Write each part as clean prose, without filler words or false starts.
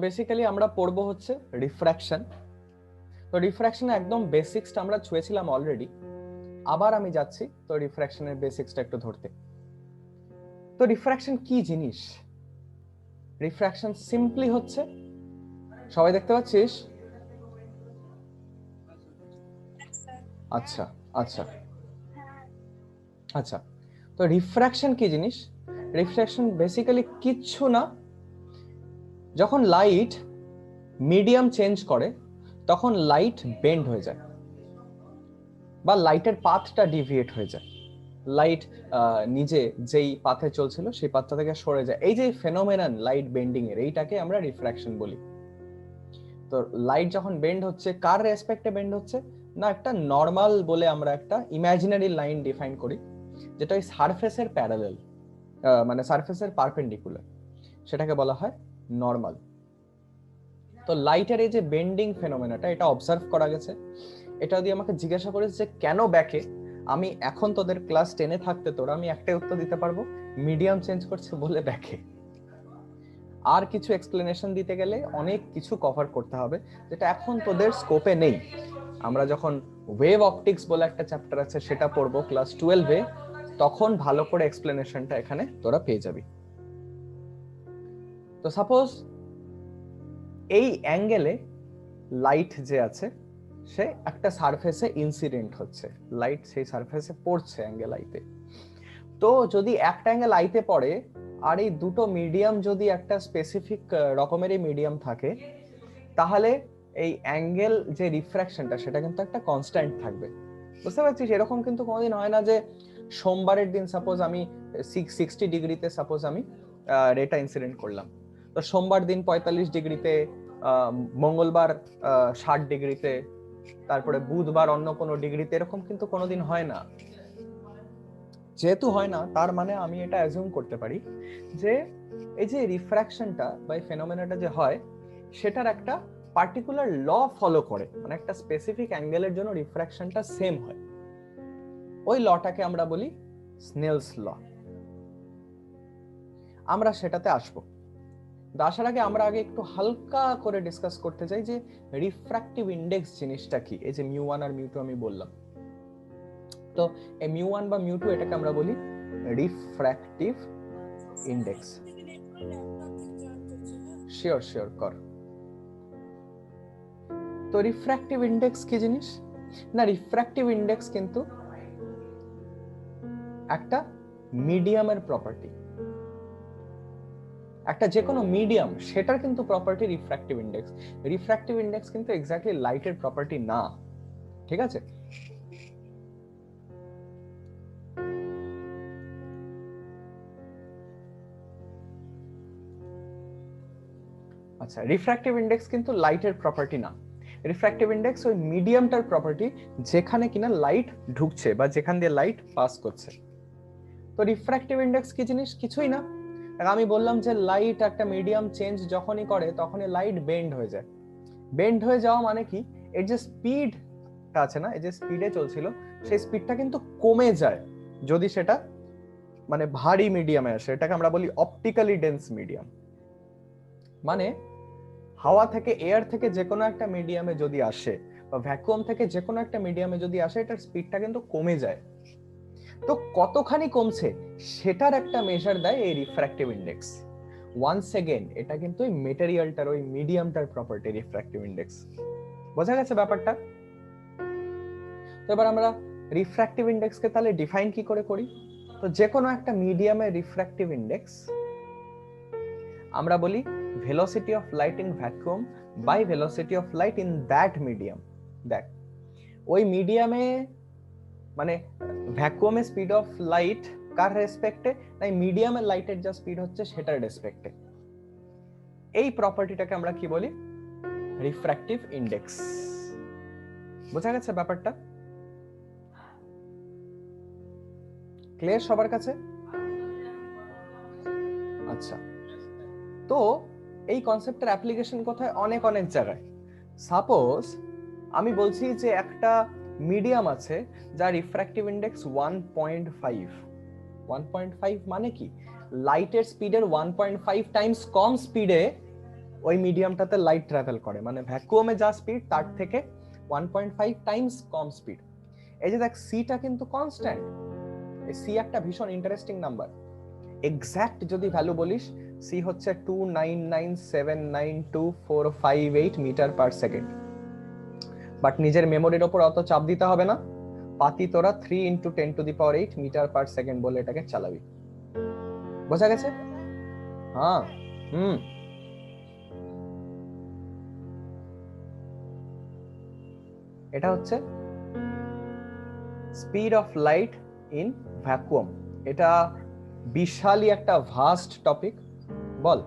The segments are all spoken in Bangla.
বেসিক্যালি আমরা পড়বো হচ্ছে রিফ্র্যাকশন। তো রিফ্র্যাকশনে একদম বেসিক্সটা আমরা ছুঁয়েছিলাম অলরেডি, আবার আমি যাচ্ছি তো রিফ্র্যাকশনের বেসিক্সটা একটু ধরতে। তো রিফ্র্যাকশন কি জিনিস? রিফ্র্যাকশন সিম্পলি হচ্ছে, সবাই দেখতে পাচ্ছিস? আচ্ছা আচ্ছা আচ্ছা, তো রিফ্র্যাকশন কি জিনিস? রিফ্র্যাকশন বেসিক্যালি কিচ্ছু না, যখন লাইট মিডিয়াম চেঞ্জ করে তখন লাইট বেন্ড হয়ে যায় বা লাইটের পাথটা ডিভিয়েট হয়ে যায়। লাইট নিজে যেই পাথে চলছিল সেই পাথটা থেকে সরে যায়। এই যে ফেনোমেনন লাইট বেন্ডিং এর, এইটাকে আমরা রিফ্র্যাকশন বলি। তো লাইট যখন বেন্ড হচ্ছে, কার রেসপেক্টে বেন্ড হচ্ছে? না, একটা নর্মাল বলে আমরা একটা ইমাজিনারি লাইন ডিফাইন করি, যেটা ওই সারফেসের প্যারালাল, মানে সারফেসের পারপেন্ডিকুলার, সেটাকে বলা হয় নর্মাল। তো লাইটের এই যে বেন্ডিং ফেনোমেনাটা, এটা অবজার্ভ করা গেছে। এটা যদি আমাকে জিজ্ঞাসা করিস যে কেন ব্যাকে, আমি এখন তোদের ক্লাস 10-এ থাকতে তোরা আমি একটাই উত্তর দিতে পারবো, মিডিয়াম চেঞ্জ করছে বলে ব্যাকে। আর কিছু এক্সপ্লেনেশন দিতে গেলে অনেক কিছু কভার করতে হবে, যেটা এখন তোদের স্কোপে নেই। আমরা যখন ওয়েভ অপটিক্স বলে একটা চ্যাপ্টার আছে সেটা পড়বো ক্লাস 12-এ, তখন ভালো করে এক্সপ্লেনেশনটা এখানে তোরা পেয়ে যাবি। তো সাপোজ এই অ্যাঙ্গেলে লাইট যে আছে সে একটা সারফেসে ইনসিডেন্ট হচ্ছে, লাইট সেই সারফেসে পড়ছে অ্যাঙ্গেল আইতে। তো যদি একটা অ্যাঙ্গেল আইতে পড়ে আর এই দুটো মিডিয়াম যদি একটা স্পেসিফিক রকমেরই মিডিয়াম থাকে, তাহলে এই অ্যাঙ্গেল যে রিফ্র্যাকশনটা সেটা কিন্তু একটা কনস্ট্যান্ট থাকবে। বুঝতে পারছিস? এরকম কিন্তু কোনোদিন হয় না যে সোমবারের দিন সাপোজ আমি 60 ডিগ্রিতে সাপোজ আমি রেটা ইনসিডেন্ট করলাম, তো সোমবার দিন 45 ডিগ্রিতে, মঙ্গলবার 60 ডিগ্রিতে, তারপরে বুধবার অন্য কোনো ডিগ্রিতে, এরকম কিন্তু কোনোদিন হয় না। যেহেতু হয় না, তার মানে আমি এটা অ্যাজিউম করতে পারি যে এই যে রিফ্র্যাকশনটা বা এই ফেনোমেনাটা যে হয় সেটার একটা পার্টিকুলার ল ফলো করে, মানে একটা স্পেসিফিক অ্যাঙ্গেলের জন্য রিফ্র্যাকশনটা সেম হয়। ওই লটাকে আমরা বলি স্নেলস ল। আমরা সেটাতে আসবো। আসার আগে আমরা আগে একটু হালকা করে ডিসকাস করতে চাই যে রিফ্র্যাক্টিভ ইন্ডেক্স জিনিসটা কি। এই যে মিউ1 আর মিউ2 আমি বললাম, তো এই মিউ1 বা মিউ2 এটাকে আমরা বলি রিফ্র্যাক্টিভ ইন্ডেক্স। শিওর শিওর কর। তো রিফ্র্যাক্টিভ ইন্ডেক্স কি জিনিস? না, রিফ্র্যাক্টিভ ইন্ডেক্স কিন্তু একটা মিডিয়ামের প্রপার্টি। একটা যে কোনো মিডিয়াম সেটার কিন্তু property refractive index. Refractive index কিন্তু এক্স্যাক্টলি লাইটের প্রপার্টি না, ঠিক আছে? আচ্ছা, রিফ্র্যাক্টিভ ইন্ডেক্স কিন্তু লাইটের প্রপার্টি না। রিফ্র্যাক্টিভ ইন্ডেক্স ওই মিডিয়ামটার প্রপার্টি যেখানে কিনা লাইট ঢুকছে বা যেখান দিয়ে লাইট পাস করছে। তো রিফ্র্যাক্টিভ ইন্ডেক্স কি জিনিস? কিছুই না। আমি বললাম যে লাইট একটা মিডিয়াম চেঞ্জ যখনই করে তখনই লাইট বেন্ড হয়ে যায়। বেন্ড হয়ে যাওয়া মানে কি? এর যে স্পিডটা আছে না, এই যে স্পিডে চলছিল সেই স্পিডটা কিন্তু কমে যায় যদি সেটা মানে ভারী মিডিয়ামে আসে। এটাকে আমরা বলি অপটিক্যালি ডেন্স মিডিয়াম। মানে হাওয়া থেকে, এয়ার থেকে যে কোনো একটা মিডিয়ামে যদি আসে বা ভ্যাকুয়াম থেকে যে কোনো একটা মিডিয়ামে যদি আসে, এটার স্পিডটা কিন্তু কমে যায়। তো কতখানি কমছে সেটার একটা মেজার দেয় এই রিফ্র্যাক্টিভ ইন্ডেক্স। ওয়ান্স এগেন এটা কিন্তু ওই মেটেরিয়ালটার, ওই মিডিয়ামটার প্রপার্টি রিফ্র্যাক্টিভ ইন্ডেক্স। বোঝা গেছে ব্যাপারটা? তো এবার আমরা রিফ্র্যাক্টিভ ইন্ডেক্সকে তাহলে ডিফাইন কি করে করি? তো যে কোনো একটা মিডিয়ামের রিফ্র্যাক্টিভ ইন্ডেক্স আমরা বলি velocity of light in vacuum by velocity of light in that medium. দেখ, ওই মিডিয়ামে মানে ভ্যাকুয়ামে স্পিড অফ লাইট কার রেসপেক্টে? না, মিডিয়ামের লাইটের যা স্পিড হচ্ছে সেটার রেসপেক্টে। এই প্রপার্টিটাকে আমরা কি বলি? Refractive index. বোঝা গেছে ব্যাপারটা? ক্লিয়ার সবার কাছে? আচ্ছা, তো এই কনসেপ্টের অ্যাপ্লিকেশন কোথায়? অনেক অনেক জায়গায়। সাপোজ আমি বলছি যে একটা মিডিয়াম আছে যার রিফ্র্যাক্টিভ ইন্ডেক্স 1.5। 1.5 মানে কি? লাইটের স্পিডের 1.5 টাইমস কম স্পিডে ওই মিডিয়ামটাতে লাইট ট্রাভেল করে, মানে ভ্যাকুয়ামে যা স্পিড তার থেকে 1.5 টাইমস কম স্পিড। এই যে দেখ সিটা কিন্তু কনস্ট্যান্ট, এই সি একটা ভীষণ ইন্টারেস্টিং নাম্বার। এক্সাক্ট যদি ভ্যালু বলিস, সি হচ্ছে 299792458 মিটার পার সেকেন্ড। বাট নিজের মেমোরির ওপর অত চাপ দিতে হবে না, পাতি তোরা 3 × 10⁸ মিটার পার সেকেন্ড বলে এটাকে চালাবি। বোঝা গেছে? হ্যাঁ। এটা হচ্ছে speed of light in vacuum. এটা বিশালই একটা ভাস্ট টপিক। বল।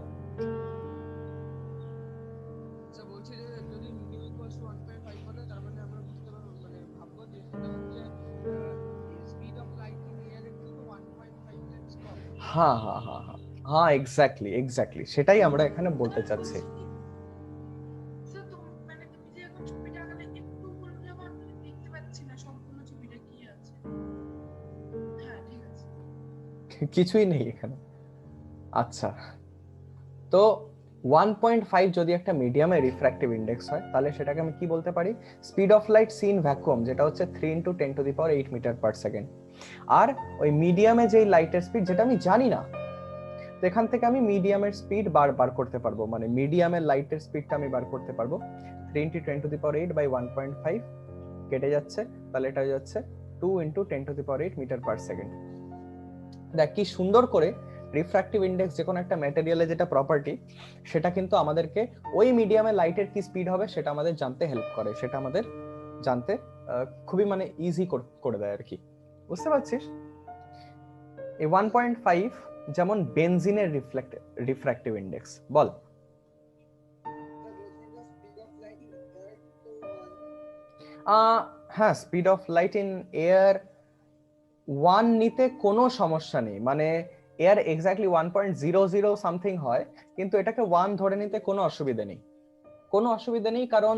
হ্যাঁ হ্যাঁ হ্যাঁ হ্যাঁ হ্যাঁ, এক্স্যাক্টলি এক্স্যাক্টলি সেটাই আমরা এখানে বলতে চাচ্ছি। কিছুই নেই এখানে। আচ্ছা, তো 1.5 যদি একটা মিডিয়ামের রিফ্র্যাক্টিভ ইন্ডেক্স হয়, তাহলে সেটাকে আমি কি বলতে পারি? Speed of light in vacuum, যেটা হচ্ছে 3 × 10⁸ মিটার পার সেকেন্ড। আর ওই মিডিয়ামে যেই লাইটের স্পিড, যেটা আমি জানি না, তো এখান থেকে আমি মিডিয়ামের স্পিড বার করতে পারবো, মানে মিডিয়ামের লাইটের স্পিডটা আমি বার করতে পারবো। 3 × 10⁸ বাই 1.5 কেটে যাচ্ছে, তাহলে এটা হয়ে যাচ্ছে 2 × 10⁸ মিটার পার সেকেন্ড। দেখ কি সুন্দর করে রিফ্র্যাক্টিভ ইন্ডেক্স যে কোনো একটা ম্যাটেরিয়ালের যেটা প্রপার্টি, সেটা কিন্তু আমাদেরকে ওই মিডিয়ামে লাইটের কি স্পিড হবে সেটা আমাদের জানতে হেল্প করে, সেটা আমাদের জানতে খুবই মানে ইজি করে দেয় আর কি। বুঝতে পারছিস? এই 1.5 যেমন বেনজিনের রিফ্র্যাক্টিভ ইন্ডেক্স। বল। হ্যাঁ, speed of light in air 1 নিতে কোনো সমস্যা নেই, মানে এয়ার এক্স্যাক্টলি 1.00 সামথিং হয়, কিন্তু এটাকে 1 ধরে নিতে কোনো অসুবিধা নেই, কোনো অসুবিধা নেই। কারণ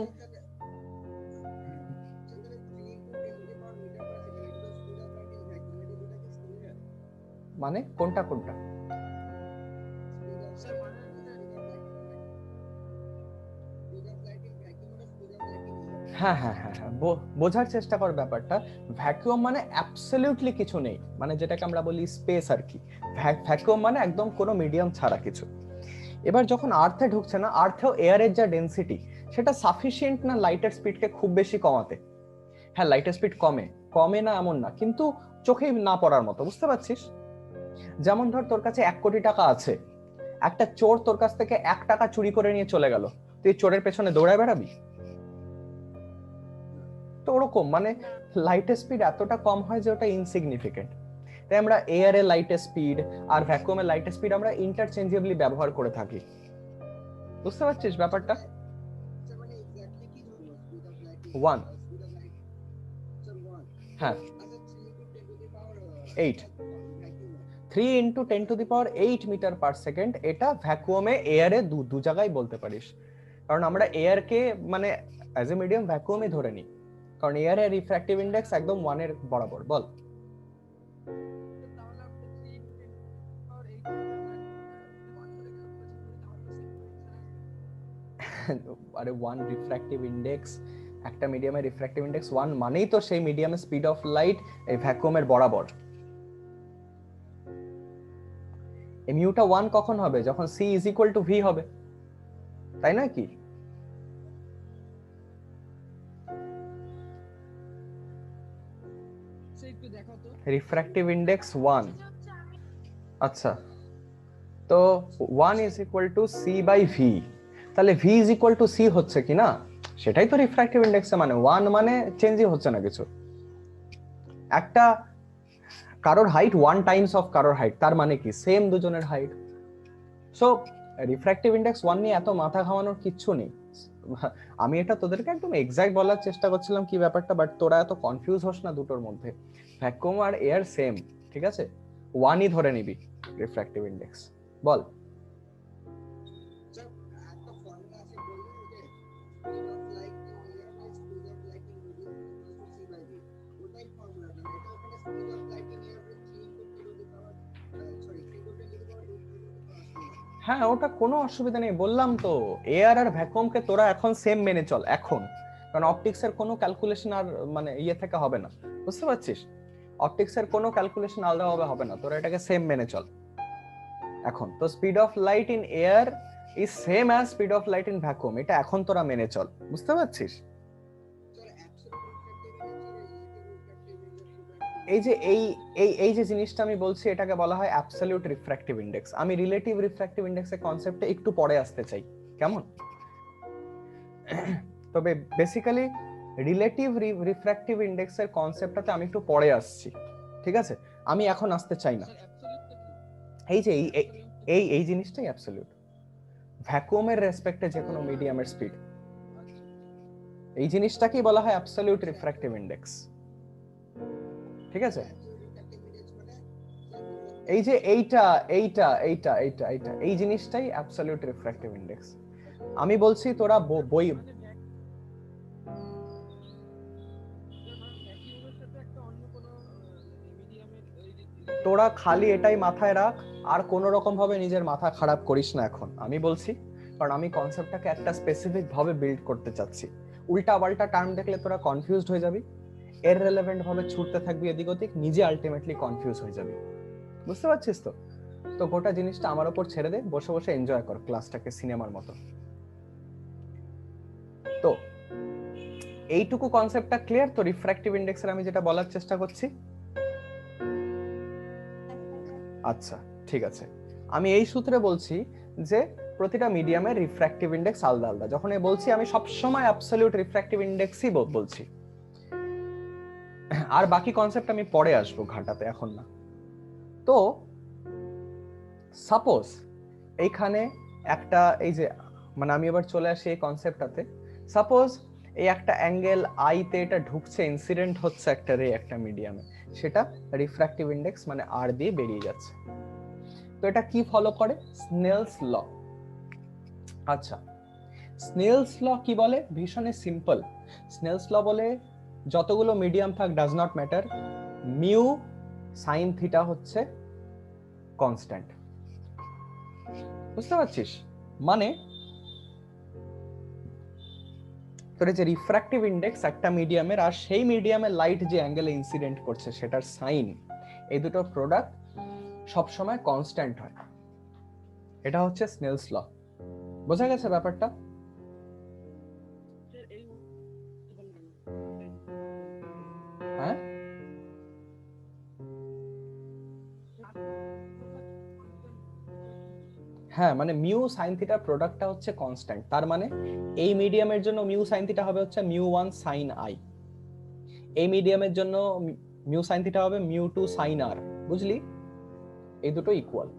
মানে কোনটা কোনটা? হ্যাঁ হ্যাঁ হ্যাঁ হ্যাঁ, বোঝার চেষ্টা কর ব্যাপারটা। ভ্যাকুয়াম মানে অ্যাবসলিউটলি কিছু নেই, মানে যেটাকে আমরা বলি স্পেস আর কি। ভ্যাকুয়াম মানে একদম কোনো মিডিয়াম ছাড়া কিছু। এবার যখন আর্থে ঢুকছে না, আর্থেও এয়ারের যা ডেনসিটি, সেটা সাফিসিয়েন্ট না লাইটের স্পিডকে খুব বেশি কমাতে। হ্যাঁ, লাইটের স্পিড কমে কমে না এমন না, কিন্তু চোখেই না পড়ার মতো। বুঝতে পারছিস? যেমন ধর তোর কাছে 1 কোটি টাকা আছে, একটা চোর তোর কাছ থেকে 1 টাকা চুরি করে নিয়ে চলে গেল, তুই চোরের পেছনে দৌড়ায় বেড়াবি? তো ওরকম মানে লাইটের স্পিড এতটা কম হয় যে ওটা ইনসিগনিফিকেন্ট। তাই আমরা এয়ারে লাইটের স্পিড আর ভ্যাকুয়ামে লাইটের স্পিড আমরা ইন্টারচেঞ্জেবলি ব্যবহার করে থাকি। বুঝতে পারছিস ব্যাপারটা? 1, হ্যাঁ 8, 3 × 10⁸ মিটার পার সেকেন্ড। এটা ভ্যাকুয়ামে এয়ারে দু জায়গায় বলতে পারিস, কারণ আমরা এয়ারকে মানে অ্যাজ এ মিডিয়াম ভ্যাকুয়ামে ধরে নিই, কারণ এয়ারের রিফ্র্যাক্টিভ ইন্ডেক্স একদম 1 এর বরাবর। বল। আরে 1 রিফ্র্যাক্টিভ ইন্ডেক্স, একটা মিডিয়ামের রিফ্র্যাক্টিভ ইন্ডেক্স 1 মানেই তো সেই মিডিয়ামের স্পিড অফ লাইট এই ভ্যাকুয়ামের বরাবর। এই মিউটা 1 কখন হবে? যখন c = v হবে, তাই নয় কি? Refractive index 1। আচ্ছা, তো 1 = c/v, তাহলে v = c হচ্ছে কি না? সেটাই তো রিফ্র্যাক্টিভ ইন্ডেক্সে মানে 1 মানে চেঞ্জই হচ্ছে না কিছু। একটা কারোর হাইট 1 টাইমস অফ কারোর হাইট, তার মানে কি সেম দুজনের হাইট। সো রিফ্র্যাক্টিভ ইন্ডেক্স 1 নিয়ে এত মাথা ঘামানোর কিচ্ছু নেই। আমি এটা তোদেরকে একদম এক্সাক্ট বলার চেষ্টা করছিলাম কি ব্যাপারটা, বাট তোরা এত কনফিউজ হোস না দুটোর মধ্যে। ভ্যাকুয়াম আর এয়ার সেম, ঠিক আছে? 1ই ধরে নিবি রিফ্র্যাক্টিভ ইন্ডেক্স। বল। হ্যাঁ, ওটা কোনো অসুবিধা নেই, বললাম তো এয়ার আর ভ্যাকুয়ামকে তোরা এখন সেম মেনে চল এখন, কারণ অপটিক্স এর কোনো ক্যালকুলেশন আর মানে ইয়ে থেকে হবে না, বুঝতে পারছিস? অপটিক্স এর কোনো ক্যালকুলেশন আলাদা হবে না, তোরা এটাকে সেম মেনে চল এখন। তো speed of light in air is same as speed of light in vacuum, এটা এখন তোরা মেনে চল, বুঝতে পারছিস? এই যে এই এই এই যে জিনিসটা আমি বলছি এটাকে বলা হয় অ্যাবসলিউট রিফ্র্যাক্টিভ ইনডেক্স। আমি রিলেটিভ রিফ্র্যাক্টিভ ইনডেক্সের কনসেপ্টে একটু পরে আসতে চাই, কেমন? তবে বেসিক্যালি রিলেটিভ রিফ্র্যাক্টিভ ইনডেক্সের কনসেপ্টটাতে আমি একটু পরে আসছি, ঠিক আছে? আমি এখন আসতে চাই না। এই যে এই এই জিনিসটাই অ্যাবসলিউট, ভ্যাকুয়ামের রেসপেক্টে যে কোনো মিডিয়ামের স্পিড, এই জিনিসটাকেই বলা হয় অ্যাবসলিউট রিফ্র্যাক্টিভ ইনডেক্স, ঠিক আছে? এই যে এইটা এইটা এইটা এইটা এইটা এই জিনিসটাই অ্যাবসলিউট রিফ্র্যাক্টিভ ইনডেক্স। আমি বলছি তোরা বই, তোরা খালি এটাই মাথায় রাখ, আর কোন রকম ভাবে নিজের মাথা খারাপ করিস না এখন, আমি বলছি, কারণ আমি কনসেপ্টটাকে একটা স্পেসিফিক ভাবে বিল্ড করতে চাচ্ছি। উল্টা পাল্টা টার্ম দেখলে তোরা কনফিউজড হয়ে যাবি, ইররিলেভেন্ট ভাবে ছুটতে থাকবি এদিক ওদিক, নিজে আলটিমেটলি কনফিউজ হয়ে যাবি, বুঝতে পারছিস তো? তো গোটা জিনিসটা আমার উপর ছেড়ে দে, বসে বসে এনজয় কর ক্লাসটাকে সিনেমার মতো। তো এইটুকু কনসেপ্টটা ক্লিয়ার তো রিফ্র্যাক্টিভ ইনডেক্সের আমি যেটা বলার চেষ্টা করছি? আচ্ছা, ঠিক আছে। আমি এই সূত্রে বলছি যে প্রতিটা মিডিয়ামের রিফ্র্যাক্টিভ ইনডেক্স আলাদা আলাদা। যখন বলছি আমি সবসময় অ্যাবসলিউট রিফ্র্যাক্টিভ ইনডেক্সই বলছি, আর বাকি কনসেপ্ট আমি পরে আসবো ঘাটাতে, এখন না। তো সাপোজ এইখানে একটা এই যে মানে আমি এবার চলে আসি এই কনসেপ্টটাতে, সাপোজ এই একটা অ্যাঙ্গেল আইতে এটা ঢুকছে, ইনসিডেন্ট হচ্ছে একটা রে একটা মিডিয়ামে, সেটা রিফ্র্যাক্টিভ ইনডেক্স মানে আর দিয়ে বেরিয়ে যাচ্ছে। তো এটা কি ফলো করে? স্নেলস ল। আচ্ছা, স্নেলস ল কি বলে? ভীষণ সিম্পল। স্নেলস ল বলে যতগুলো মিডিয়াম থাক does not matter, mu sine theta হচ্ছে কনস্ট্যান্ট, বুঝতে পারছিস? মানে তোর যে রিফ্র্যাক্টিভ ইনডেক্স একটা মিডিয়ামের আর সেই মিডিয়ামের লাইট যে অ্যাঙ্গেলে ইনসিডেন্ট করছে সেটার সাইন, এই দুটোর প্রোডাক্ট সবসময় কনস্ট্যান্ট হয়। এটা হচ্ছে স্নেলস ল। বোঝা গেছে ব্যাপারটা? হ্যাঁ, হ্যাঁ, মানে মিউ সাইন থিটার প্রোডাক্টটা হচ্ছে কনস্ট্যান্ট, তার মানে এই মিডিয়ামের জন্য মিউ সাইন থিটা হবে হচ্ছে মিউ ওয়ান সাইন আই, এই মিডিয়ামের জন্য মিউ সাইন থিটা হবে মিউ টু সাইন আর, বুঝলি? এই দুটো ইকুয়াল,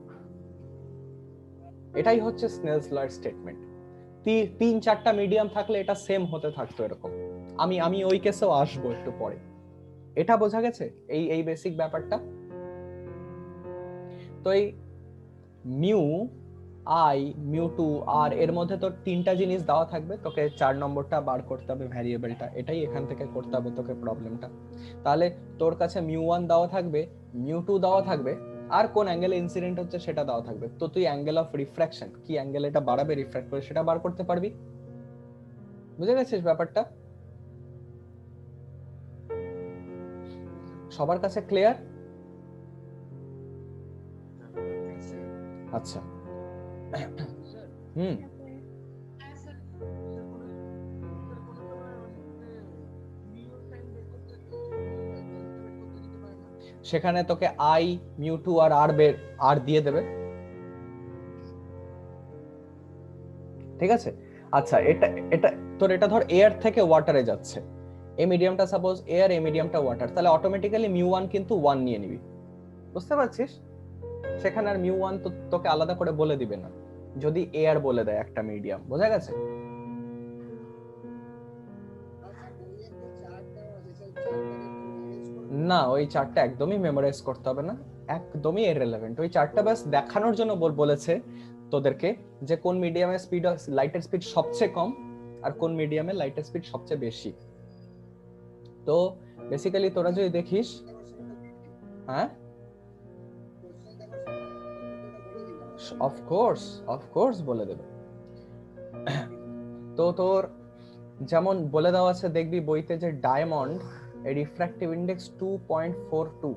এটাই হচ্ছে স্নেলস ল এর স্টেটমেন্ট। তিন চারটা মিডিয়াম থাকলে এটা সেম হতে থাকতো এরকম। আমি আমি ওই কেসেও আসবো একটু পরে। এটা বোঝা গেছে এই এই বেসিক ব্যাপারটা? তো এই মিউ আই, মিউ টু আর এর মধ্যে তোর তিনটা জিনিস দেওয়া থাকবে, তোকে 4 নম্বরটা বার করতে হবে ভ্যারিয়েবলটা, এটাই এখান থেকে করতে হবে তোকে প্রবলেমটা। তাহলে তোর কাছে মিউ ওয়ান দেওয়া থাকবে, মিউ টু দেওয়া থাকবে, আর কোন অ্যাঙ্গেলে ইনসিডেন্ট হচ্ছে সেটা দেওয়া থাকবে। তো তুই অ্যাঙ্গেল অফ রিফ্র্যাকশন কি অ্যাঙ্গেল এটা বাড়াবে রিফ্র্যাক্ট করে সেটা বার করতে পারবি। বুঝে গেছিস ব্যাপারটা? সবার কাছে ক্লিয়ার? আচ্ছা, হুম, সেখানে তোকে আই, মিউ টু আর আর দিয়ে দেবে, ঠিক আছে? আচ্ছা, এটা এটা তোর এটা ধর এয়ার থেকে ওয়াটারে যাচ্ছে, এই মিডিয়ামটা সাপোজ এয়ার, এই মিডিয়ামটা ওয়াটার, তাহলে অটোমেটিক্যালি মিউ ওয়ান কিন্তু 1 নিয়ে নিবি, বুঝতে পারছিস? সেখানে আর মিউ ওয়ান তোকে আলাদা করে বলে দিবে না যদি এয়ার বলে দেয় একটা মিডিয়াম, বোঝা গেছে? না, ওই চারটা একদমই মেমোরাইজ করতে হবে না, একদমই ইররিলেভেন্ট। ওই চারটা ব্যাস দেখানোর জন্য বলেছে তোদেরকে যে কোন মিডিয়ামে স্পিড, লাইটের স্পিড সবচেয়ে কম আর কোন মিডিয়ামে লাইটের স্পিড সবচেয়ে বেশি। তো বেসিক্যালি তোরা যদি দেখিস, হ্যাঁ অফকোর্স বলে দেবে। তো তোর যেমন বলে দেওয়া আছে, দেখবি বইতে যে ডায়মন্ড রিফ্র্যাক্টিভ ইন্ডেক্স 2.42,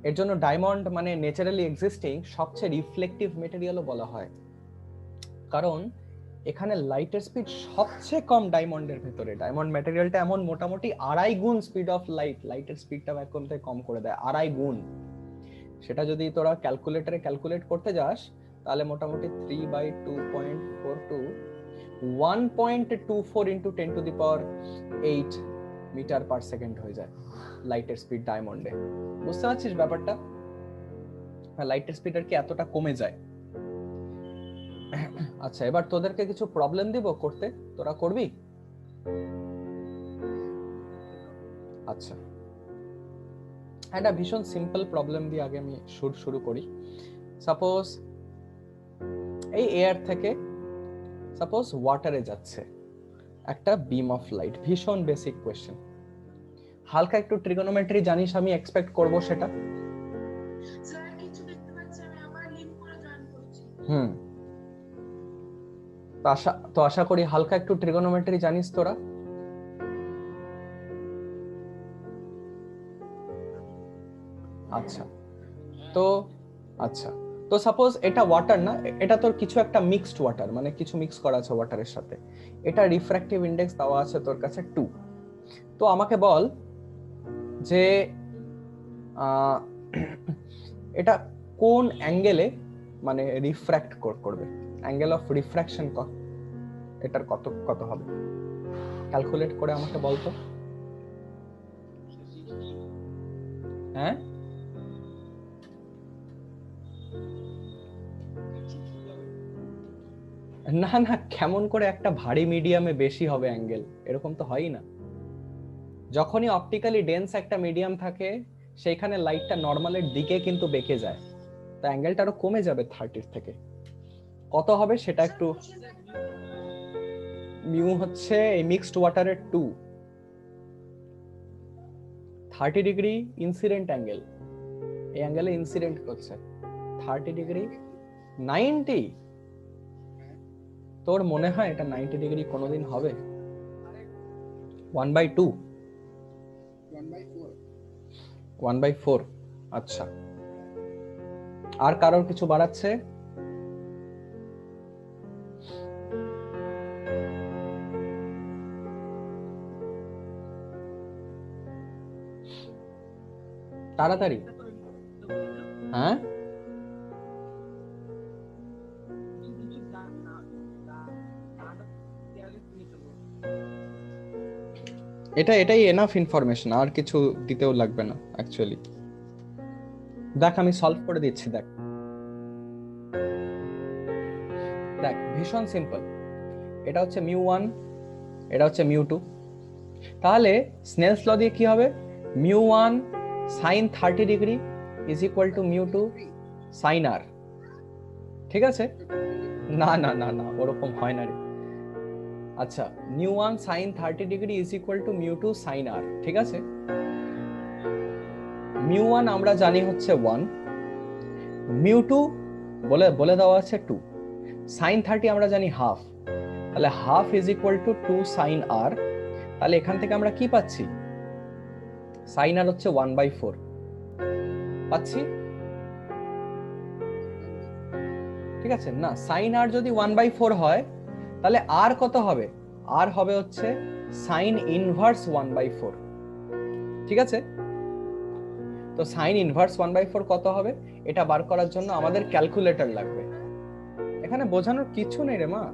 এর জন্য ডায়মন্ড মানে ন্যাচারালি এক্সিস্টিং সবচেয়ে রিফ্লেক্টিভ মেটেরিয়ালও বলা হয়, কারণ এখানে লাইটের স্পিড সবচেয়ে কম ডায়মন্ডের ভেতরে। ডায়মন্ড ম্যাটেরিয়ালটা এমন মোটামুটি 2.5 গুণ স্পিড অফ লাইটের স্পিডটা একদম কম করে দেয়, 2.5 গুণ। সেটা যদি তোরা ক্যালকুলেটরে ক্যালকুলেট করতে যাস তাহলে মোটামুটি 3/2.42 1.24 ইন্টু 10⁸ মিটার পার সেকেন্ড হয়ে যায় লাইটের স্পিড ডায়মন্ডে। বুঝতে পারছিস ব্যাপারটা? লাইটের স্পিড আর কি এতটা কমে যায়। আচ্ছা, এবার তোদেরকে কিছু প্রবলেম দিব করতে, তোরা করবি? আচ্ছা, একটা ভীষণ সিম্পল প্রবলেম দিয়ে আগে আমি শুরু করি। সাপোজ এই এয়ার থেকে সাপোজ ওয়াটারে যাচ্ছে একটা বিম অফ লাইট, ভীষণ বেসিক কোয়েশ্চেন। হালকা একটু ট্রিগোনোমেট্রি জানিস, আমি এক্সপেক্ট করব সেটা। স্যার কিছু দেখতে পাচ্ছি, আমি আবার লিঙ্ক করে জয়েন করছি। তো আশা করি হালকা একটু ট্রিগোনোমেট্রি জানিস তোরা। আচ্ছা তো সাপোজ এটা ওয়াটার না, এটা তোর কিছু একটা মিক্সড ওয়াটার, মানে কিছু মিক্স করা আছে ওয়াটারের সাথে। এটা রিফ্র্যাক্টিভ ইন্ডেক্স দেওয়া আছে তোর কাছে 2। তো আমাকে বল যে এটা কোন অ্যাঙ্গেলে মানে রিফ্র্যাক্ট করবে, অ্যাঙ্গেল অফ রিফ্র্যাকশন এটার কত হবে, ক্যালকুলেট করে আমাকে বলতো। হ্যাঁ, না কেমন করে একটা ভারী মিডিয়ামে বেশি হবে অ্যাঙ্গেল, এরকম তো হয়ই না। যখনই অপটিক্যালি ডেন্স একটা মিডিয়াম থাকে সেইখানে লাইটটা নর্মালের দিকে কিন্তু বেঁকে যায়, তো অ্যাঙ্গেলটা আরো কমে যাবে 30 থেকে। কত হবে সেটা একটু, মিউ হচ্ছে এই মিক্সড ওয়াটারের 2, 30° ইনসিডেন্ট অ্যাঙ্গেল, এই অ্যাঙ্গেলে ইনসিডেন্ট করছে 30°, 90। তোর মনে হয় এটা 90° কোনোদিন হবে? 1/2, 1/4। আচ্ছা, আর কারোর কিছু বাড়াচ্ছে? তাড়াতাড়ি। হ্যাঁ, এটাই এনাফ ইনফরমেশন, আর কিছু দিতেও লাগবে না অ্যাকচুয়ালি। দেখ আমি সলভ করে দিচ্ছি, দেখ ভীষণ সিম্পল। এটা হচ্ছে μ1, এটা হচ্ছে μ2। তাহলে স্নেলস ল দিয়ে কি হবে, μ1 sin 30° is equal to μ2 sin r। ঠিক আছে? না ওরকম হয় না রে। আচ্ছা, μ1 sin 30° is equal to μ2 sin r। ঠিক আছে, μ1 আমরা জানি হচ্ছে 1, μ2 বলে দেওয়া আছে 2, sin 30 আমরা জানি হাফ, তাহলে half is equal two 2 sin r। তাহলে এখান থেকে আমরা কি পাচ্ছি, sin r হচ্ছে 1/4 পাচ্ছি। ঠিক আছে না, sin r যদি 1/4 হয় তাহলে r কত হবে, r হবে হচ্ছে sin ইনভার্স 1/4। ঠিক আছে, তো sin ইনভার্স 1/4 কত হবে এটা বার করার জন্য আমাদের ক্যালকুলেটর লাগবে। এখানে বোঝানোর কিছু নেই রে মা,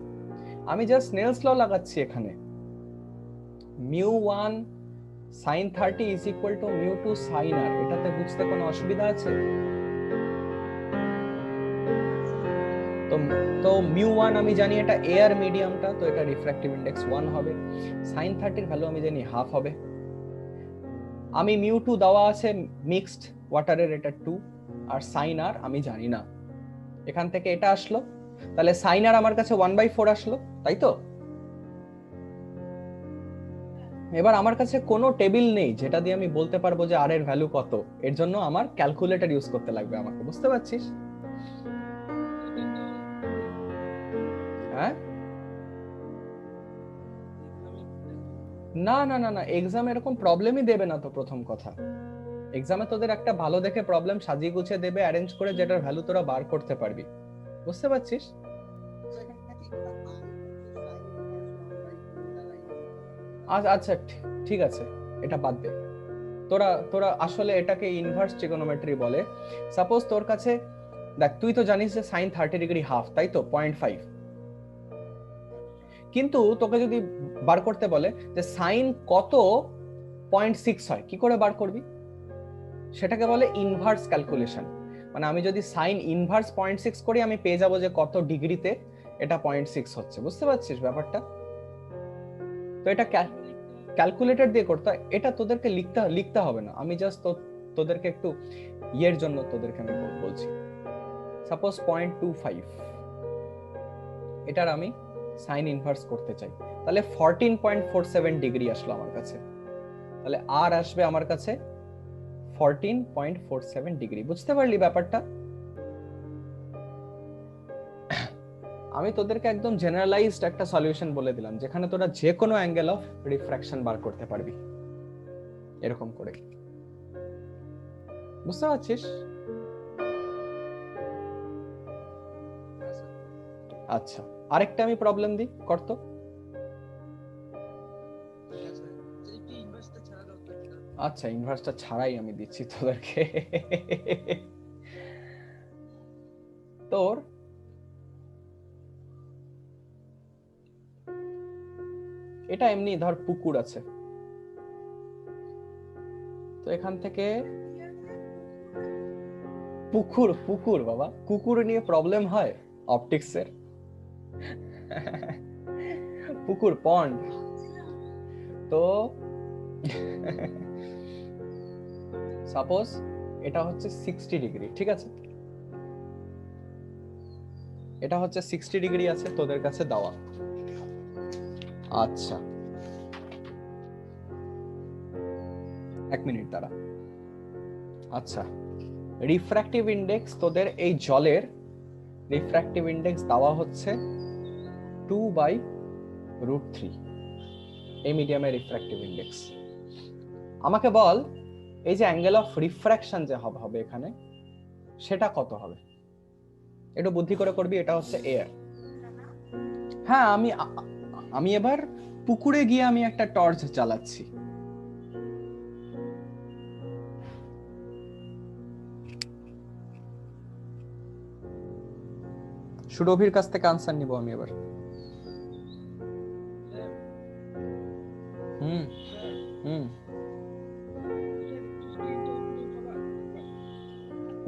আমি জাস্ট স্নেলস ল লাগাচ্ছি এখানে। μ1 sin 30 is equal to μ2 sin r, এটাতে বুঝতে কোনো অসুবিধা আছে? তো μ1 আমি জানি এটা এয়ার মিডিয়ামটা, তো এটা রিফ্র্যাক্টিভ ইন্ডেক্স 1 হবে। sin 30 এর ভ্যালু আমি জানি হাফ হবে। আমি μ2 দেওয়া আছে মিক্সড ওয়াটারের, এটা 2, আর sin r আমি জানি না, এখান থেকে এটা আসলো, তাহলে sin r আমার কাছে 1/4 আসলো, তাই তো? এবার আমার কাছে কোনো টেবিল নেই যেটা দিয়ে আমি বলতে পারবো যে আর এর ভ্যালু কত, এর জন্য আমার ক্যালকুলেটর ইউজ করতে লাগবে আমাকে, বুঝতে পারছিস? হ্যাঁ, না না না না, এক্সাম এরকম প্রবলেমই দেবে না তো। প্রথম কথা, এক্সামে তোদের একটা ভালো দেখে প্রবলেম সাজিয়ে গুছিয়ে দেবে, অ্যারেঞ্জ করে, যেটার ভ্যালু তোরা বার করতে পারবি। বুঝতে পারছিস? আচ্ছা আচ্ছা, ঠিক আছে, এটা বাদ দে। তোরা তোরা আসলে এটাকে ইনভার্স ট্রিগোনোমেট্রি বলে। সাপোজ তোর কাছে, দেখ তুই তো জানিস যে সাইন 30 ডিগ্রি হাফ, তাই তো 0.5। কিন্তু তোকে যদি বার করতে বলে যে সাইন কত 0.6 হয়, কি করে বার করবি? সেটাকে বলে ইনভার্স ক্যালকুলেশন। মানে আমি যদি সাইন ইনভার্স 0.6 করি, আমি পেয়ে যাবো যে কত ডিগ্রিতে এটা 0.6 হচ্ছে। বুঝতে পারছিস ব্যাপারটা? তো এটা ক্যালকুলেটর দিয়ে করতে হয়, এটা তোদেরকে লিখতে হবে না। আমি জাস্ট তোদেরকে একটু ইয়ের জন্য তোদেরকে আমি বলছি। সাপোজ 0.25, এটার আমি সাইন ইনভার্স করতে চাই, তাহলে 14.47 ডিগ্রি আসলো আমার কাছে। তাহলে আর আসবে আমার কাছে 14.47 ডিগ্রি। বুঝতে পারলি ব্যাপারটা? আমি তোদেরকে একদম জেনারেলাইজড একটা সলিউশন বলে দিলাম, যেখানে তোরা যে কোনো অ্যাঙ্গেল অফ রিফ্র্যাকশন বার করতে পারবি এরকম করে। বুঝতে পারছিস? আচ্ছা, আরেকটা আমি প্রবলেম দিই, করতো। আচ্ছা, ইনভার্সটা ছাড়াই আমি দিচ্ছি তোদেরকে। তোর এটা এমনি ধর পুকুর আছে, তো এখান থেকে পুকুর, পুকুর বাবা, কুকুর নিয়ে প্রবলেম হয় অপটিক্সের। পুকুর, পন্ড। তো সাপোজ এটা হচ্ছে 60 ডিগ্রি, ঠিক আছে? এটা হচ্ছে 60 ডিগ্রি আছে তোদের কাছে দেওয়া। আচ্ছা, এক মিনিট দাঁড়া। আচ্ছা, রিফ্র্যাক্টিভ ইন্ডেক্স তোদের এই জলের রিফ্র্যাক্টিভ ইন্ডেক্স দেওয়া হচ্ছে 2/√3, এই মিডিয়ামের রিফ্র্যাক্টিভ ইন্ডেক্স। আমাকে বল, এই যে অ্যাঙ্গেল অফ রিফ্র্যাকশন যে হবে এখানে, সেটা কত হবে? একটু বুদ্ধি করে করবি, এটা হচ্ছে এয়ার। হ্যাঁ, আমি এবার পুকুরে গিয়ে আমি একটা টর্চ জ্বালাচ্ছি। সুরভির কাছ থেকে আনসার নিব আমি এবার। হুম হুম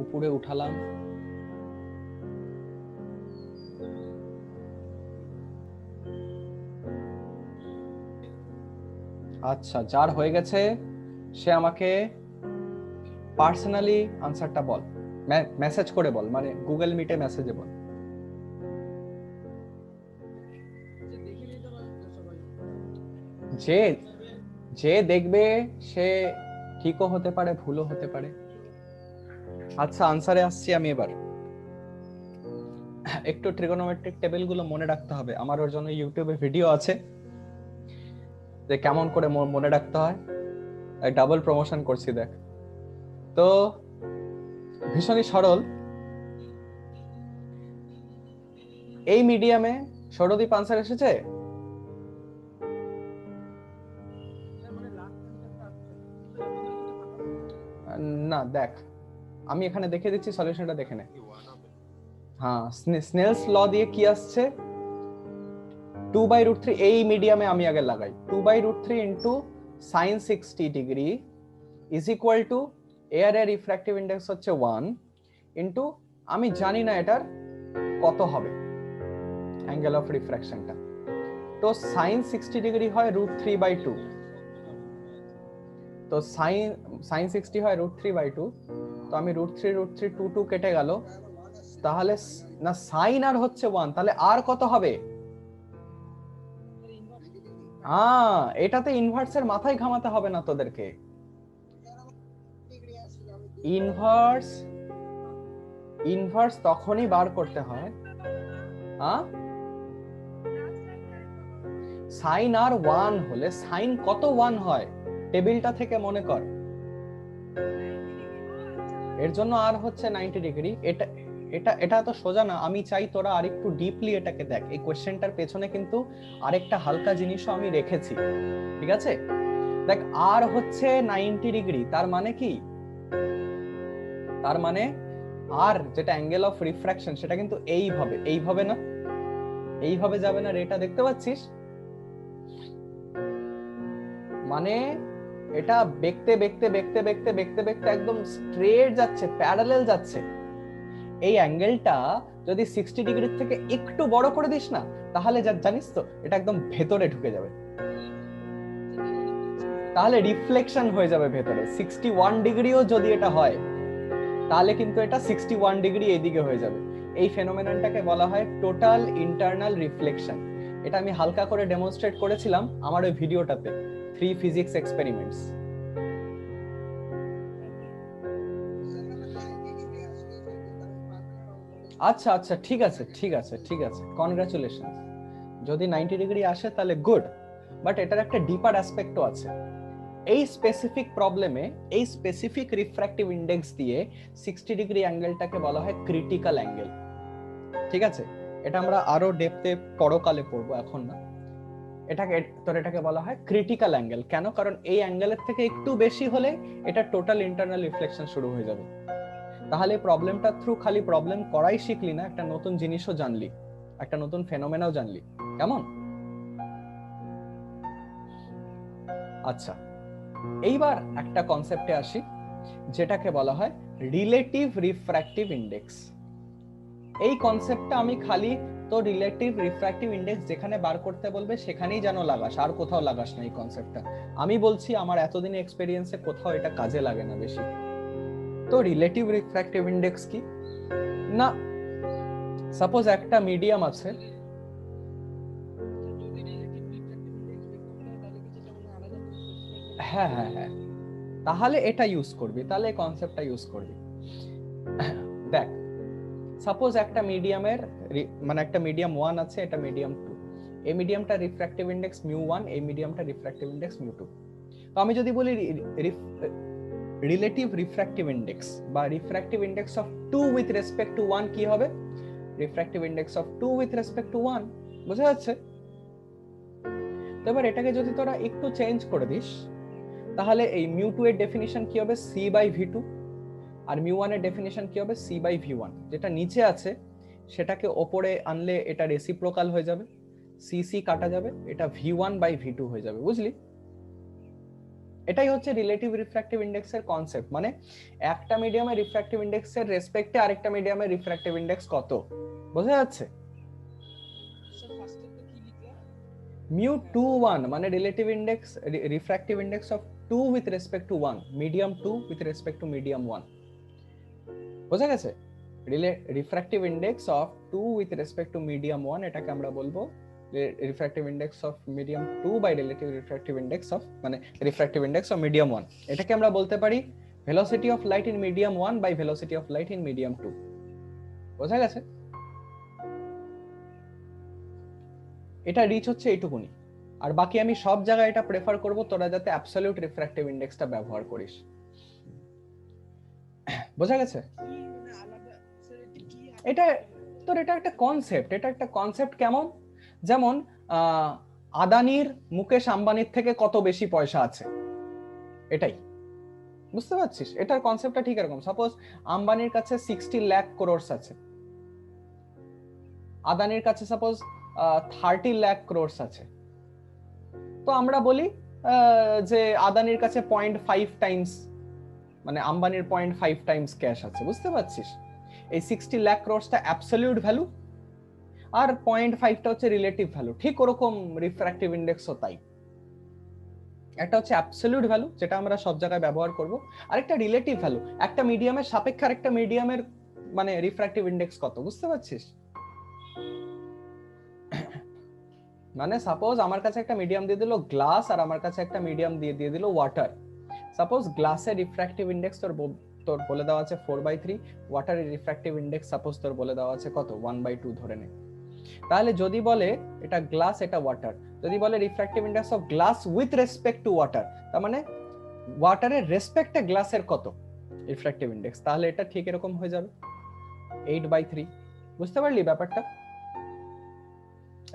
উপরে উঠালাম, আচ্ছা, যার হয়ে গেছে সে আমাকে পার্সোনালি আনসারটা বল, মেসেজ করে বল, মানে গুগল মিটে মেসেজে বল। যে যে দেখবে সে ঠিকও হতে পারে, ভুলও হতে পারে। আচ্ছা, আনসারে আসছি আমি এবার। একটু ট্রিগোনোমেট্রিক টেবিল গুলো মনে রাখতে হবে, আমার ওর জন্য ইউটিউবে ভিডিও আছে যে কেমন করে মনে রাখতে হয়। ডাবল প্রমোশন করছি দেখ। তো ভীষণই সরল। এই মিডিয়ামে সৌরদীপ আনসার এসেছে? না, দেখ আমি এখানে দেখে দিচ্ছি, সলিউশনটা দেখে নে। হ্যাঁ, স্নেলস ল দিয়ে কি আসছে, 2/√3। এই মিডিয়ামে আমি আগে লাগাই, 2/√3 into sine 60 degree is equal to এয়ারের রিফ্র্যাক্টিভ ইন্ডেক্স হচ্ছে 1 ইন্টু, আমি জানি না এটার কত হবে অ্যাঙ্গেল অফ রিফ্র্যাকশনটা। তো সাইন 60 ডিগ্রি হয় √3/2, তো সাইন 60 হয় √3/2, তো আমি √3 2 কেটে গেল, তাহলে না সাইন আর হচ্ছে 1, তাহলে আর কত হবে? এটাতে ইনভার্সের মাথায় ঘামাতে হবে না তোদেরকে। ইনভার্স ইনভার্স তখনই বার করতে হয়, হ্যাঁ সাইন আর 1 হলে, সাইন কত 1 হয় টেবিলটা থেকে মনে কর, এর জন্য আর হচ্ছে 90 ডিগ্রি। এটা এটা এটা তো সোজা না, আমি চাই তোরা আরেকটু ডিপলি এটাকে দেখ। এই কোশ্চেনটার পেছনে কিন্তু আরেকটা হালকা জিনিসও আমি রেখেছি, ঠিক আছে? দেখ আর হচ্ছে 90 ডিগ্রি, তার মানে কি, তার মানে আর যেটা অ্যাঙ্গেল অফ রিফ্র্যাকশন সেটা কিন্তু এইভাবে, এইভাবে না, এইভাবে যাবে না, রেটা দেখতে পাচ্ছিস? মানে এটা বেঁকতে বেঁকতে বেঁকতে বেঁকতে বেঁকতে বেঁকতে একদম স্ট্রেট যাচ্ছে, প্যারালাল যাচ্ছে। এই অ্যাঙ্গেলটা যদি 60 ডিগ্রির থেকে একটু বড় করে দিস না, তাহলে জানিস তো এটা একদম ভেতরে ঢুকে যাবে, তাহলে রিফ্লেকশন হয়ে যাবে ভেতরে। 61 ডিগ্রিও যদি এটা হয় তাহলে কিন্তু এটা 61 ডিগ্রি এইদিকে হয়ে যাবে। এই ফেনোমেননটাকে বলা হয় টোটাল ইন্টারনাল রিফ্লেকশন। এটা আমি হালকা করে ডেমনস্ট্রেট করেছিলাম আমার ওই ভিডিওটাতে, 3 ফিজিক্স এক্সপেরিমেন্টস। আচ্ছা আচ্ছা, ঠিক আছে ঠিক আছে ঠিক আছে, কনগ্রাচুলেশন। যদি 90 ডিগ্রি আসে তাহলে গুড, বাট এটার একটা ডিপার অ্যাসপেক্টও আছে। এই স্পেসিফিক প্রবলেমে এই স্পেসিফিক রিফ্র্যাক্টিভ ইন্ডেক্স দিয়ে 60 ডিগ্রি অ্যাঙ্গেলটাকে বলা হয় ক্রিটিক্যাল অ্যাঙ্গেল, ঠিক আছে? এটা আমরা আরো ডেপথে পরকালে পড়বো, এখন না। এটাকে বলা হয় ক্রিটিক্যাল অ্যাঙ্গেল। কেন? কারণ এই অ্যাঙ্গেলের থেকে একটু বেশি হলে এটা টোটাল ইন্টারনাল রিফ্লেকশন শুরু হয়ে যাবে। তাহলে প্রবলেমটা থ্রু খালি প্রবলেম করাই শিখলি না, একটা নতুন জিনিসও জানলি, একটা নতুন ফেনোমেনাও জানলি। কেমন? আচ্ছা, এইবার একটা কনসেপ্টে আসি যেটাকে বলা হয় রিলেটিভ রিফ্র্যাক্টিভ ইন্ডেক্স। এই কনসেপ্টটা আমি খালি তো রিলেটিভ রিফ্র্যাক্টিভ ইন্ডেক্স যেখানে বার করতে বলবে সেখানেই যেন লাগাস, আর কোথাও লাগাস না এই কনসেপ্টটা। আমি বলছি আমার এতদিনে এক্সপেরিয়েন্সে কোথাও এটা কাজে লাগে না বেশি। তো রিলেটিভ রিফ্র্যাক্টিভ ইন্ডেক্স কি না, সাপোজ একটা মিডিয়াম আছে, হ্যাঁ হ্যাঁ হ্যাঁ, তাহলে এটা ইউজ করবি, তাহলে এই কনসেপ্টটা ইউজ করবি। দেখ সাপোজ একটা মিডিয়ামের মানে একটা মিডিয়াম 1 আছে, এটা মিডিয়াম 2, এই মিডিয়ামটা রিফ্র্যাক্টিভ ইন্ডেক্স μ1, এই মিডিয়ামটা রিফ্র্যাক্টিভ ইন্ডেক্স μ2। তো আমি যদি বলি রিলেটিভ রিফ্র্যাক্টিভ ইন্ডেক্স বা refractive index of 2 with respect to 1 কি হবে? Refractive index of 2 with respect to 1, বোঝা যাচ্ছে? তো এবার এটাকে যদি তোরা একটু চেঞ্জ করে দিস, তাহলে এই μ2 এর ডেফিনিশন কি হবে? c/v2, আর μ1 এর ডেফিনিশন কি হবে? c/v1। যেটা নিচে আছে সেটাকে ওপরে আনলে এটা রেসিপ্রোকাল হয়ে যাবে, c কাটা যাবে, এটা v1/v2 হয়ে যাবে, বুঝলি? এটাই হচ্ছে রিলেটিভ রিফ্র্যাক্টিভ ইন্ডেক্সের কনসেপ্ট। মানে একটা মিডিয়ামের রিফ্র্যাক্টিভ ইন্ডেক্সের রেসপেক্টে আরেকটা মিডিয়ামের রিফ্র্যাক্টিভ ইন্ডেক্স কত, বোঝা যাচ্ছে? μ21 মানে relative index, refractive index of 2 with respect to 1, medium 2 with respect to medium 1, বোঝা গেছে? Refractive index of 2 with respect to medium 1, এটাকে আমরা বলবো refractive index of medium 2 by relative refractive index of, মানে রিফ্র্যাক্টিভ ইন্ডেক্স অফ মিডিয়াম 1। এটাকে আমরা বলতে পারি velocity of light in medium 1 by velocity of light in medium 2, বোঝা গেছে? এটা রিচ হচ্ছে এইটুকুনি, আর বাকি আমি সব জায়গায় এটা প্রেফার করব তোরা যাতে অ্যাবসলিউট রিফ্র্যাক্টিভ ইন্ডেক্সটা ব্যবহার করিস, বোঝা গেছে? এটা তোর এটা একটা কনসেপ্ট, এটা একটা কনসেপ্ট। কেমন? যেমন আদানির মুকেশ আম্বানির থেকে কত বেশি পয়সা আছে, এটাই, বুঝতে পারছিস? এটার কনসেপ্টটা ঠিক এরকম। সাপোজ আম্বানির কাছে 60 লাখ ক্রোড়স আছে, আদানির কাছে সাপোজ 30 লাখ ক্রোড়স আছে। তো আমরা বলি যে আদানির কাছে 0.5 টাইমস, মানে আম্বানির 0.5 টাইমস ক্যাশ আছে, বুঝতে পারছিস? এই 60 লাখ ক্রোড়সটা অ্যাবসলিউট ভ্যালু, আর 0.5টা হচ্ছে রিলেটিভ ভ্যালু। ঠিক ওরকম রিফ্র্যাক্টিভ ইন্ডেক্সও তাই, একটা হচ্ছে অ্যাবসলিউট ভ্যালু যেটা আমরা সব জায়গায় ব্যবহার করব, আরেকটা রিলেটিভ ভ্যালু। একটা মিডিয়ামের সাপেক্ষে আরেকটা মিডিয়ামের মানে রিফ্র্যাক্টিভ ইন্ডেক্স কত, বুঝতে পারছিস? মানে সাপোজ আমার কাছে একটা মিডিয়াম দিয়ে দিল গ্লাস, আর আমার কাছে একটা মিডিয়াম দিয়ে দিল ওয়াটার। সাপোজ গ্লাসের রিফ্র্যাক্টিভ ইন্ডেক্স তোর তোর বলে দেওয়া আছে 4/3, ওয়াটারের রিফ্র্যাক্টিভ ইন্ডেক্স সাপোজ তোর বলে দেওয়া আছে কত 1/2 ধরে নে। তাহলে যদি বলে এটা গ্লাস এটা ওয়াটার, যদি বলে refractive index of glass with respect two water, তার মানে ওয়াটারের রেসপেক্টে গ্লাসের কত রিফ্র্যাক্টিভ ইন্ডেক্স, তাহলে এটা ঠিক এরকম হয়ে যাবে 8/3। বুঝতে পারলি ব্যাপারটা?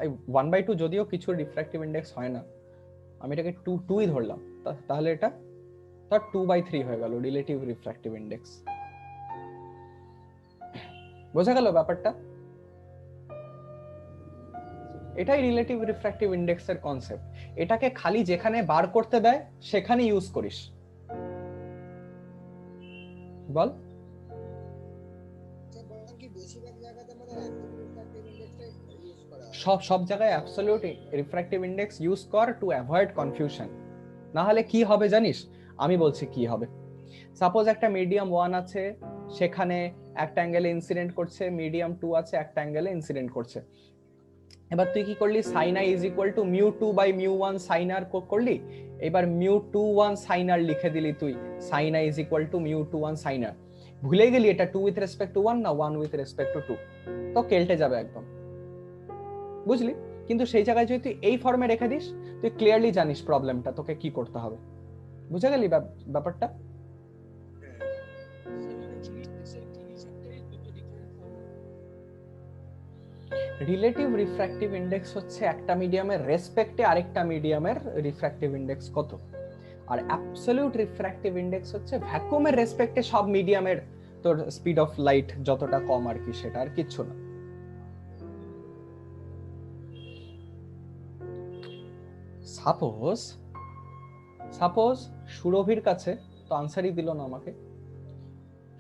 এই 1/2 যদিও কিছু রিফ্র্যাক্টিভ ইন্ডেক্স হয় না, আমি এটাকে 2ই ধরলাম, তাহলে এটা তার 2/3 হয়ে গেল রিলেটিভ রিফ্র্যাক্টিভ ইন্ডেক্স। বোঝা গেল ব্যাপারটা? এটাই রিলেটিভ রিফ্র্যাক্টিভ ইন্ডেক্সের কনসেপ্ট। এটাকে খালি যেখানে বার করতে দেয় সেখানে ইউজ করিস। বল। সব জায়গায় অ্যাবসলিউট রিফ্র্যাক্টিভ ইন্ডেক্স ইউজ কর টু অ্যাভয়েড কনফিউশন। না হলে কি হবে জানিস? আমি বলছি কি হবে। সাপোজ একটা মিডিয়াম 1 আছে, সেখানে একটা অ্যাঙ্গেলে ইনসিডেন্ট করছে, মিডিয়াম 2 আছে একটা অ্যাঙ্গেলে ইনসিডেন্ট করছে। এবার তুই কি করলি, sin i = μ2/μ1 sin r করলি। এবার μ21 sin r লিখে দিলি তুই, sin i = μ21 sin r। ভুলে গেলি এটা 2 উইথ রেসপেক্ট টু 1 না 1 উইথ রেসপেক্ট টু 2, তো কেল্টে যাবে একদম। বুঝলি? কিন্তু সেই জায়গায় যদি তুই এই ফর্মে রেখে দিস, তুই ক্লিয়ারলি জানিস প্রবলেমটা তোকে কি করতে হবে। বুঝে গেলি ব্যাপারটা? রিলেটিভ রিফ্র্যাক্টিভ ইন্ডেক্স হচ্ছে একটা মিডিয়ামের রেসপেক্টে আরেকটা মিডিয়ামের রিফ্র্যাক্টিভ ইন্ডেক্স কত, আর অ্যাবসলিউট রিফ্র্যাক্টিভ ইন্ডেক্স হচ্ছে ভ্যাকুয়ামের রেসপেক্টে সব মিডিয়ামের তোর স্পিড অফ লাইট যতটা কম আর কি, সেটা আর কিচ্ছু না। সাপোজ সুরভির কাছে, তো আনসারই দিল না আমাকে,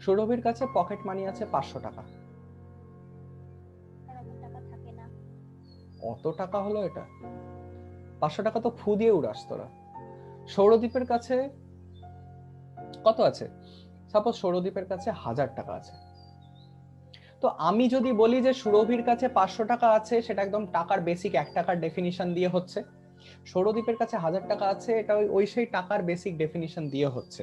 সুরভির কাছে পকেট মানি আছে 500 টাকা। অত টাকা হলো এটা? 500 টাকা তো ফু দিয়ে উড়াস তোরা। সৌরদীপের কাছে কত আছে? সাপোজ সৌরদীপের কাছে 1000 টাকা আছে। তো আমি যদি বলি যে সুরভির কাছে 500 টাকা আছে, সেটা একদম টাকার বেসিক 1 টাকার ডেফিনিশন দিয়ে হচ্ছে। সৌরদীপের কাছে 1000 টাকা আছে, এটা ওই সেই টাকার বেসিক ডেফিনিশন দিয়ে হচ্ছে।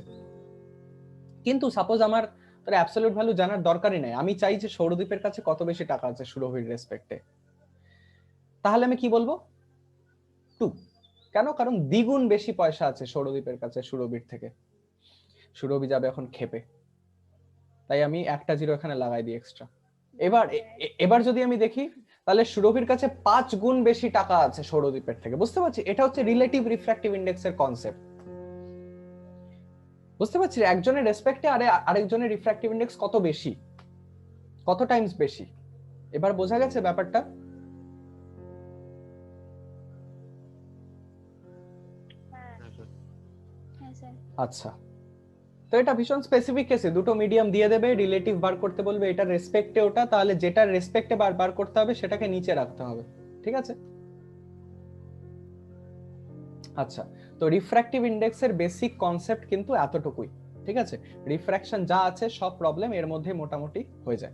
কিন্তু সাপোজ আমার তোর অ্যাবসলিউট ভ্যালু জানার দরকারই নাই, আমি চাই যে সৌরদীপের কাছে কত বেশি টাকা আছে সুরভির রেসপেক্টে, তাহলে আমি কি বলবো? 2। কেন? কারণ দ্বিগুণ বেশি পয়সা আছে সৌরদীপের কাছে সুরভির থেকে। সুরভি যাবে এখন খেপে, তাই আমি একটা 0 এখানে লাগাই দিই এক্সট্রা। এবার যদি আমি দেখি, তাহলে সুরভির কাছে 5 গুণ বেশি টাকা আছে সৌরদীপের থেকে। বুঝতে পারছি? এটা হচ্ছে রিলেটিভ রিফ্র্যাক্টিভ ইন্ডেক্সের কনসেপ্ট। বুঝতে পারছি একজনের রেসপেক্টে আরেকজনের রিফ্র্যাক্টিভ ইন্ডেক্স কত বেশি, কত টাইমস বেশি। এবার বোঝা গেছে ব্যাপারটা? আচ্ছা, তো এটা ভীষণ স্পেসিফিক কেসে দুটো মিডিয়াম দিয়ে দেবে, রিলেটিভ বার করতে বলবে, এটা রেসপেক্টে ওটা, তাহলে যেটা রেসপেক্টে বার করতে হবে সেটাকে নিচে রাখতে হবে। ঠিক আছে? আচ্ছা, তো রিফ্র্যাক্টিভ ইন্ডেক্সের বেসিক কনসেপ্ট কিন্তু এতটুকুই। ঠিক আছে? রিফ্র্যাকশন যা আছে সব প্রবলেম এর মধ্যে মোটামুটি হয়ে যায়।